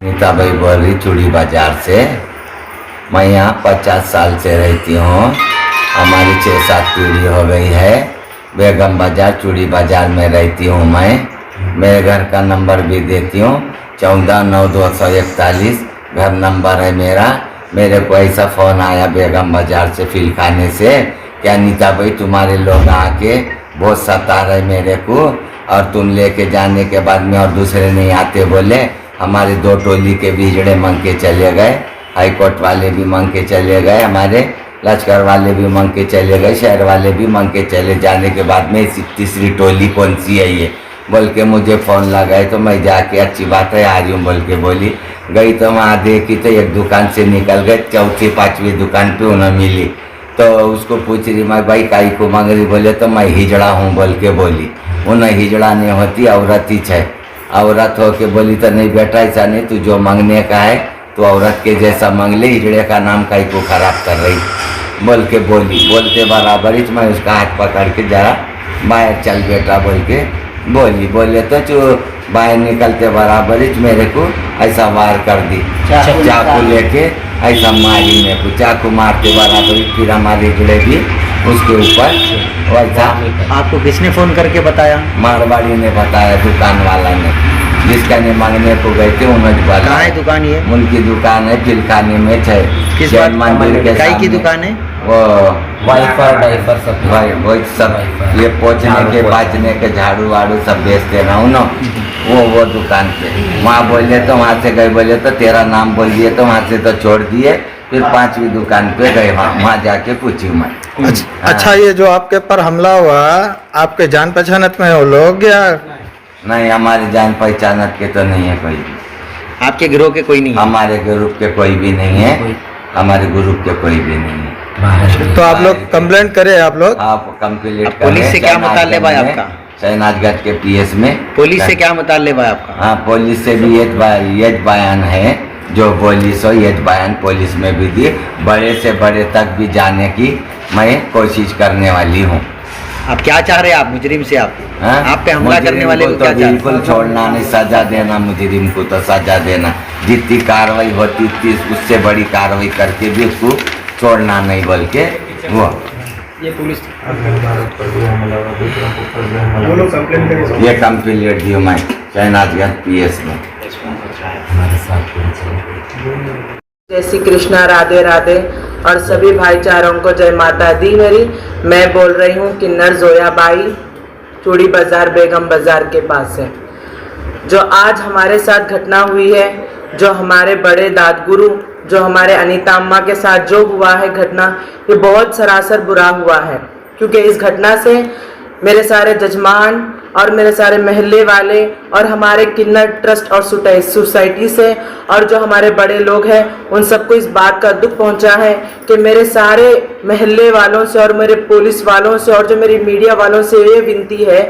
नीता भाई बोल रही चूड़ी बाजार से। मैं यहाँ 50 साल से रहती हूँ। हमारी 6-7 पीढ़ी हो गई है। बेगम बाजार चूड़ी बाजार में रहती हूँ मैं। मेरे घर का नंबर भी देती हूँ, 149241 घर नंबर है मेरा। मेरे को ऐसा फ़ोन आया बेगम बाजार से फिल खाने से, क्या नीता भाई तुम्हारे लोग आके बहुत सता रहे मेरे को, और तुम लेके जाने के बाद में और दूसरे नहीं आते बोले। हमारे 2 टोली के बिजड़े मंग के चले गए, हाई कोर्ट वाले भी मंग के चले गए, हमारे लश्कर वाले भी मंग के चले गए, शहर वाले भी मंग के चले जाने के बाद में तीसरी टोली कौन सी है ये बोल के मुझे फ़ोन लगाए। तो मैं जाके अच्छी बात है आ रही हूँ बोल के बोली। गई तो वहाँ देखी तो एक दुकान से निकल गए, 4-5वीं दुकान पे उन्हें मिली। तो उसको पूछ रही मैं भाई काई को मांग रही, बोले तो मैं हिजड़ा हूँ बोल के बोली। उन्हें हिजड़ा नहीं होती, औरत ही है। औरत हो के बोली तो नहीं बेटा ऐसा नहीं, तू जो मांगने का है तो औरत के जैसा मांग ले, हिजड़े का नाम काई को खराब कर रही बोल के बोली। बोलते बराबर ही मैं उसका हाथ पकड़ के जरा बाहर चल बेटा बोल के बोली। बोले तो जो बाहर निकलते बराबर ही मेरे को ऐसा वार कर दी, चाकू लेके ऐसा मारी मेरे को। चाकू मारते बराबर ही फिर हमारे हिजड़े भी उसके ऊपर वैसा। आपको किसने फ़ोन करके बताया? मारवाड़ी ने बताया, दुकान वाला ने, जिसका ने मांगने को गए थे उन्होंने बताया। कहाँ है दुकान ये? उनकी दुकान है फिलखाने में है। किस मंदिर के सामने की दुकान है? वो वाइफर सब भाई वही सब ये पोछने के बाजने के झाड़ू वाड़ू सब बेचते ना उन्हों, वो दुकान पे। वहाँ बोले तो वहाँ से गए, बोले तो तेरा नाम बोल दिए तो वहाँ से तो छोड़ दिए। फिर 5वीं दुकान पे गए, वहाँ जाके पूछी मैं। अच्छा, ये जो आपके पर हमला हुआ आपके जान पहचानत में वो लोग या नहीं? हमारे जान पहचानत के तो नहीं है कोई। आपके गिरोह के कोई नहीं? हमारे ग्रुप के कोई भी नहीं है, हमारे ग्रुप के कोई भी नहीं है। तो आप लोग कंप्लेंट करें? आप लोग आप कंप्लीट पुलिस से क्या मुतालिबा है आपका? शहनाजगंज के PS में पुलिस से क्या मुतालिबा है आपका? हाँ, पुलिस से भी ये बयान है, जो पुलिस हो ये बयान पुलिस में भी दी। बड़े से बड़े तक भी जाने की मैं कोशिश करने वाली हूँ। आप क्या चाह रहे हैं? आप मुजरिम से आप पे हमला करने वाले को क्या चाह रहे हैं? बिल्कुल छोड़ना नहीं, सजा देना मुजरिम को, तो सजा देना। जितनी कार्रवाई होती थी उससे बड़ी कार्रवाई करके भी उसको छोड़ना नहीं बोल के वो ये पुलिस ये कंप्लीट दी मैं शहनाजगंज PS में। जय श्री कृष्णा, राधे राधे, और सभी भाईचारों को जय माता दी मेरी। मैं बोल रही हूँ किन्नर जोयाबाई, चूड़ी बाजार बेगम बाजार के पास है। जो आज हमारे साथ घटना हुई है, जो हमारे बड़े दादगुरु, जो हमारे अनीता अम्मा के साथ जो हुआ है घटना, ये बहुत सरासर बुरा हुआ है। क्योंकि इस घटना से मेरे सारे जजमान और मेरे सारे महल्ले वाले और हमारे किन्नर ट्रस्ट और सोसाइटी से और जो हमारे बड़े लोग हैं उन सबको इस बात का दुख पहुंचा है कि मेरे सारे महल्ले वालों से और मेरे पुलिस वालों से और जो मेरी मीडिया वालों से ये विनती है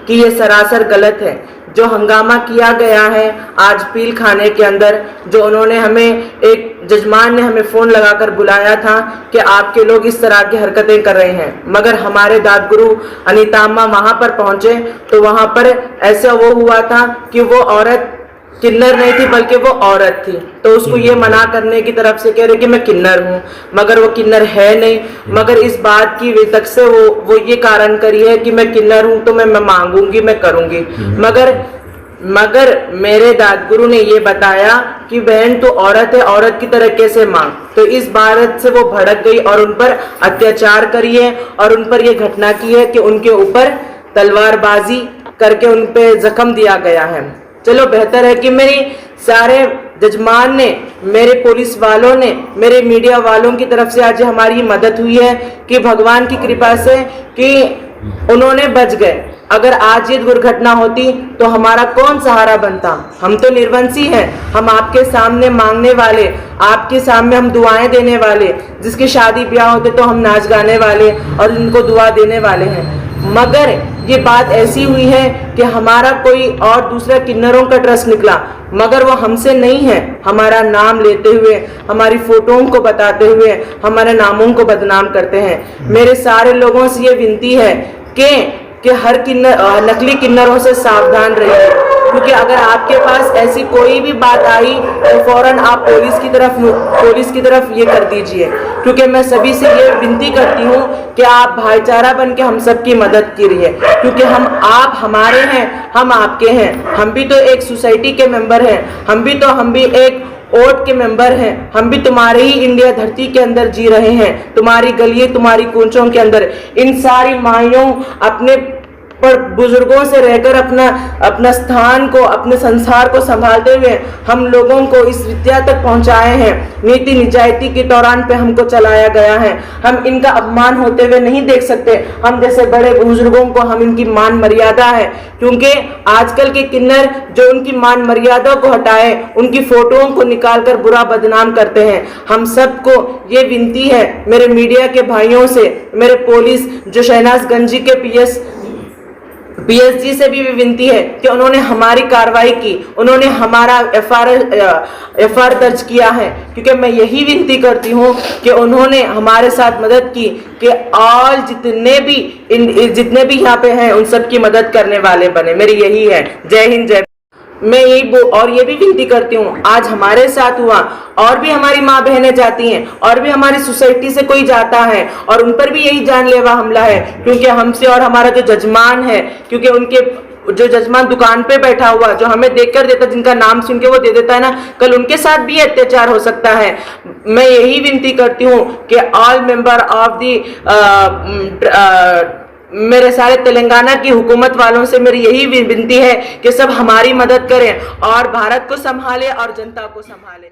कि ये सरासर गलत है। जो हंगामा किया गया है आज पील खाने के अंदर, जो उन्होंने हमें, एक जजमान ने हमें फ़ोन लगाकर बुलाया था कि आपके लोग इस तरह की हरकतें कर रहे हैं, मगर हमारे दादगुरु अनीता अम्मा वहाँ पर पहुँचे तो वहाँ पर ऐसा वो हुआ था कि वो औरत किन्नर नहीं थी बल्कि वो औरत थी। तो उसको ये मना करने की तरफ से कह रहे कि मैं किन्नर हूँ, मगर वो किन्नर है नहीं। मगर इस बात की वितक से वो ये कारण करी है कि मैं किन्नर हूँ तो मैं मांगूंगी, मैं करूँगी। मगर मेरे दादगुरु ने ये बताया कि बहन तो औरत है, औरत की तरह कैसे मांग। तो इस बात से वो भड़क गई और उन पर अत्याचार करी है और उन पर ये घटना की है कि उनके ऊपर तलवारबाजी करके उन पे जख्म दिया गया है। चलो बेहतर है कि मेरी सारे जजमान ने, मेरे पुलिस वालों ने, मेरे मीडिया वालों की तरफ से आज हमारी मदद हुई है कि भगवान की कृपा से कि उन्होंने बच गए। अगर आज ये दुर्घटना होती तो हमारा कौन सहारा बनता? हम तो निर्वंशी हैं, हम आपके सामने मांगने वाले, आपके सामने हम दुआएं देने वाले, जिसकी शादी ब्याह होते तो हम नाच गाने वाले और इनको दुआ देने वाले हैं। मगर ये बात ऐसी हुई है कि हमारा कोई और दूसरा किन्नरों का ट्रस्ट निकला, मगर वो हमसे नहीं है। हमारा नाम लेते हुए, हमारी फोटोओं को बताते हुए हमारे नामों को बदनाम करते हैं। मेरे सारे लोगों से ये विनती है कि हर नकली किन्नरों से सावधान रहिए। क्योंकि अगर आपके पास ऐसी कोई भी बात आई तो फौरन आप पुलिस की तरफ ये कर दीजिए, क्योंकि मैं सभी से ये विनती करती हूँ कि आप भाईचारा बन के हम सब की मदद कीजिए, क्योंकि आप हमारे हैं, हम आपके हैं, हम भी तो एक सोसाइटी के मेंबर हैं, हम भी एक वोट के मेंबर हैं, हम भी तुम्हारे ही इंडिया धरती के अंदर जी रहे हैं, तुम्हारी गलियों तुम्हारी कूंचों के अंदर। इन सारी माइयों अपने पर बुजुर्गों से रहकर अपना स्थान को, अपने संसार को संभालते हुए हम लोगों को इस विद्या तक पहुंचाए हैं। नीति निजायती के दौरान पे हमको चलाया गया है, हम इनका अपमान होते हुए नहीं देख सकते। हम जैसे बड़े बुजुर्गों को हम इनकी मान मर्यादा है, क्योंकि आजकल के किन्नर जो उनकी मान मर्यादा को हटाए, उनकी फोटोओं को निकालकर बुरा बदनाम करते हैं। हम सबको ये विनती है मेरे मीडिया के भाइयों से, मेरे पुलिस जो शहनाजगंज के पीएसजी से भी विनती है कि उन्होंने हमारी कार्रवाई की, उन्होंने हमारा एफआईआर दर्ज किया है, क्योंकि मैं यही विनती करती हूँ कि उन्होंने हमारे साथ मदद की कि ऑल जितने भी यहाँ पे हैं उन सब की मदद करने वाले बने। मेरी यही है। जय हिंद, जय। मैं और ये भी विनती करती हूँ, आज हमारे साथ हुआ, और भी हमारी माँ बहनें जाती हैं, और भी हमारी सोसाइटी से कोई जाता है और उन पर भी यही जानलेवा हमला है, क्योंकि हमसे और हमारा जो जजमान है, क्योंकि उनके जो जजमान दुकान पे बैठा हुआ जो हमें देखकर देता, जिनका नाम सुन के वो दे देता है ना, कल उनके साथ भी अत्याचार हो सकता है। मैं यही विनती करती हूँ कि ऑल मेंबर ऑफ दी मेरे सारे तेलंगाना की हुकूमत वालों से मेरी यही विनती है कि सब हमारी मदद करें और भारत को संभाले और जनता को संभाले।